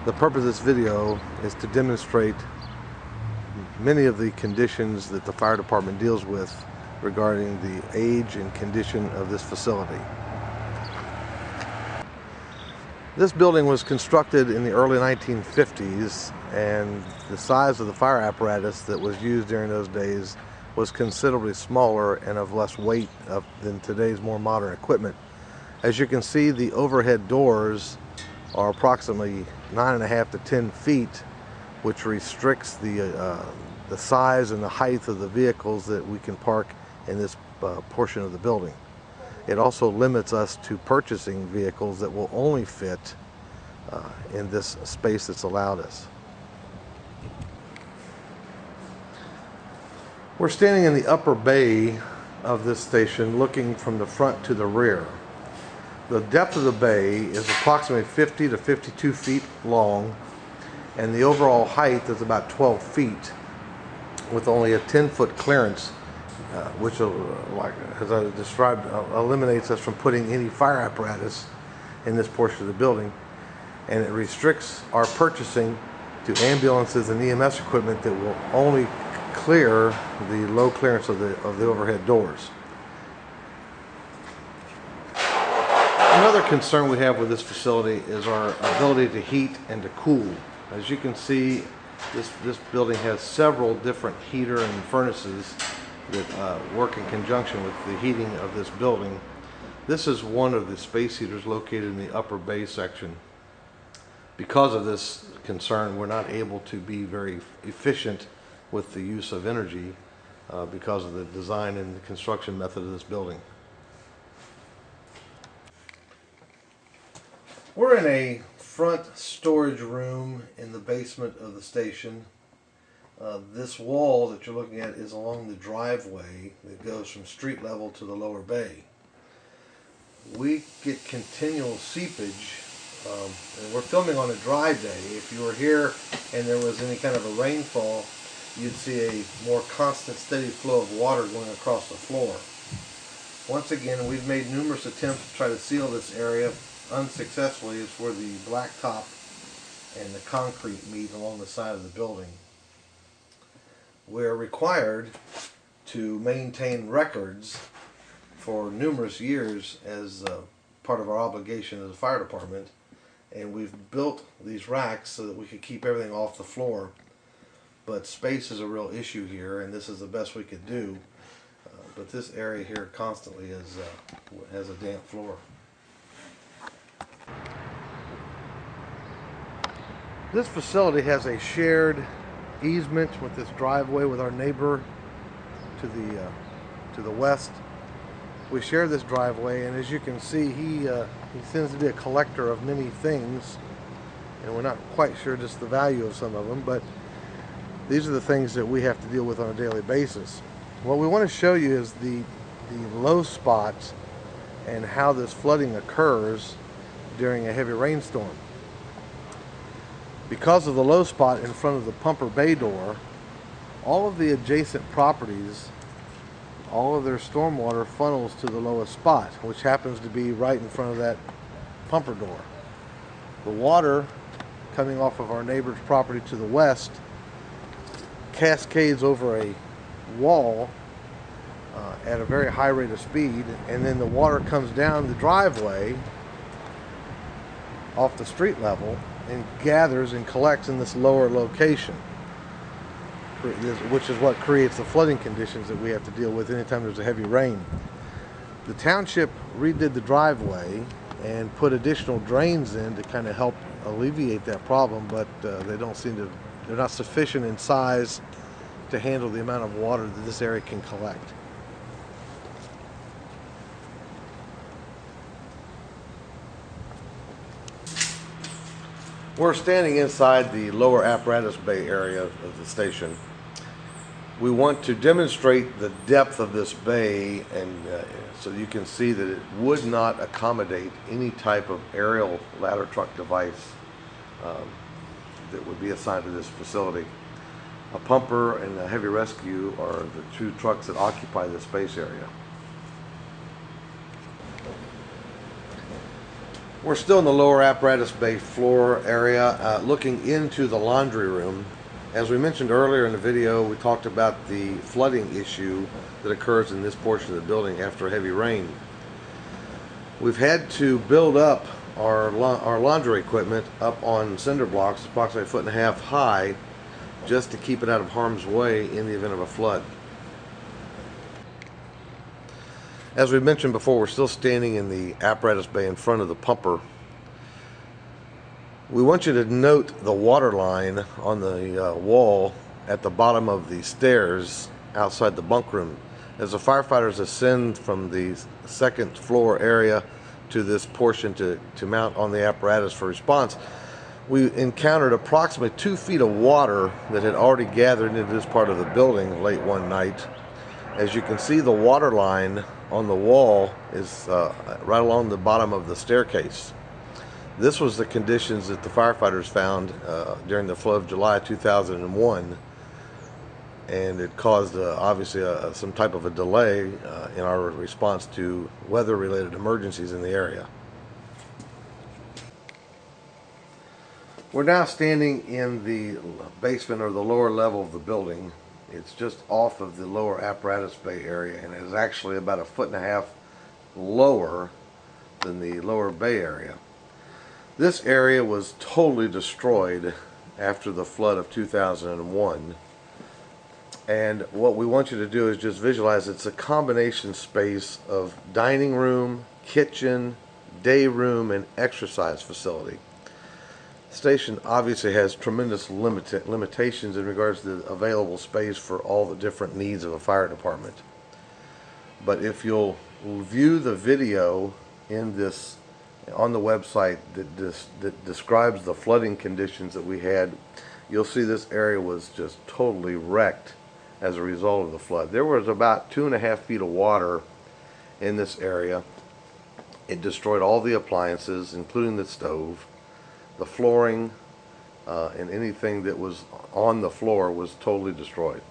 The purpose of this video is to demonstrate many of the conditions that the fire department deals with regarding the age and condition of this facility. This building was constructed in the early 1950s, and the size of the fire apparatus that was used during those days was considerably smaller and of less weight than today's more modern equipment. As you can see, the overhead doors are approximately 9.5 to 10 feet, which restricts the size and the height of the vehicles that we can park in this portion of the building. It also limits us to purchasing vehicles that will only fit in this space that's allowed us. We're standing in the upper bay of this station, looking from the front to the rear. The depth of the bay is approximately 50 to 52 feet long, and the overall height is about 12 feet, with only a 10-foot clearance, which, like as I described, eliminates us from putting any fire apparatus in this portion of the building, and it restricts our purchasing to ambulances and EMS equipment that will only clear the low clearance of the overhead doors. Another concern we have with this facility is our ability to heat and to cool. As you can see, this building has several different heater and furnaces that work in conjunction with the heating of this building. This is one of the space heaters located in the upper bay section. Because of this concern, we're not able to be very efficient with the use of energy because of the design and the construction method of this building. We're in a front storage room in the basement of the station. This wall that you're looking at is along the driveway that goes from street level to the lower bay. We get continual seepage, and we're filming on a dry day. If you were here and there was any kind of a rainfall, you'd see a more constant, steady flow of water going across the floor. Once again, we've made numerous attempts to try to seal this area. Unsuccessfully. It's where the blacktop and the concrete meet along the side of the building. We're required to maintain records for numerous years as part of our obligation as a fire department, and we've built these racks so that we could keep everything off the floor, but space is a real issue here, and this is the best we could do. But this area here constantly has a damp floor. This facility has a shared easement with this driveway with our neighbor to the west. We share this driveway, and as you can see, he tends to be a collector of many things, and we're not quite sure just the value of some of them, but these are the things that we have to deal with on a daily basis. What we want to show you is the low spots and how this flooding occurs during a heavy rainstorm. Because of the low spot in front of the pumper bay door, all of the adjacent properties, all of their stormwater funnels to the lowest spot, which happens to be right in front of that pumper door. The water coming off of our neighbor's property to the west cascades over a wall at a very high rate of speed, and then the water comes down the driveway off the street level and gathers and collects in this lower location, which is what creates the flooding conditions that we have to deal with anytime there's a heavy rain. The township redid the driveway and put additional drains in to kind of help alleviate that problem, but they're not sufficient in size to handle the amount of water that this area can collect. We're standing inside the lower apparatus bay area of the station. We want to demonstrate the depth of this bay, and so you can see that it would not accommodate any type of aerial ladder truck device that would be assigned to this facility. A pumper and a heavy rescue are the two trucks that occupy this space area. We're still in the lower apparatus bay floor area, looking into the laundry room. As we mentioned earlier in the video, we talked about the flooding issue that occurs in this portion of the building after heavy rain. We've had to build up our laundry equipment up on cinder blocks approximately 1.5 feet high just to keep it out of harm's way in the event of a flood. As we mentioned before, we're still standing in the apparatus bay in front of the pumper. We want you to note the water line on the wall at the bottom of the stairs outside the bunk room. As the firefighters ascend from the second floor area to this portion to mount on the apparatus for response, we encountered approximately 2 feet of water that had already gathered into this part of the building late one night. As you can see, the water line on the wall is right along the bottom of the staircase. This was the conditions that the firefighters found during the flood of July 2001, and it caused obviously some type of a delay in our response to weather-related emergencies in the area. We're now standing in the basement or the lower level of the building. It's just off of the lower apparatus bay area, and it is actually about 1.5 feet lower than the lower bay area. This area was totally destroyed after the flood of 2001, and what we want you to do is just visualize it's a combination space of dining room, kitchen, day room, and exercise facility. The station obviously has tremendous limitations in regards to the available space for all the different needs of a fire department. But if you'll view the video in this on the website that describes the flooding conditions that we had, you'll see this area was just totally wrecked as a result of the flood. There was about 2.5 feet of water in this area. It destroyed all the appliances, including the stove. The flooring and anything that was on the floor was totally destroyed.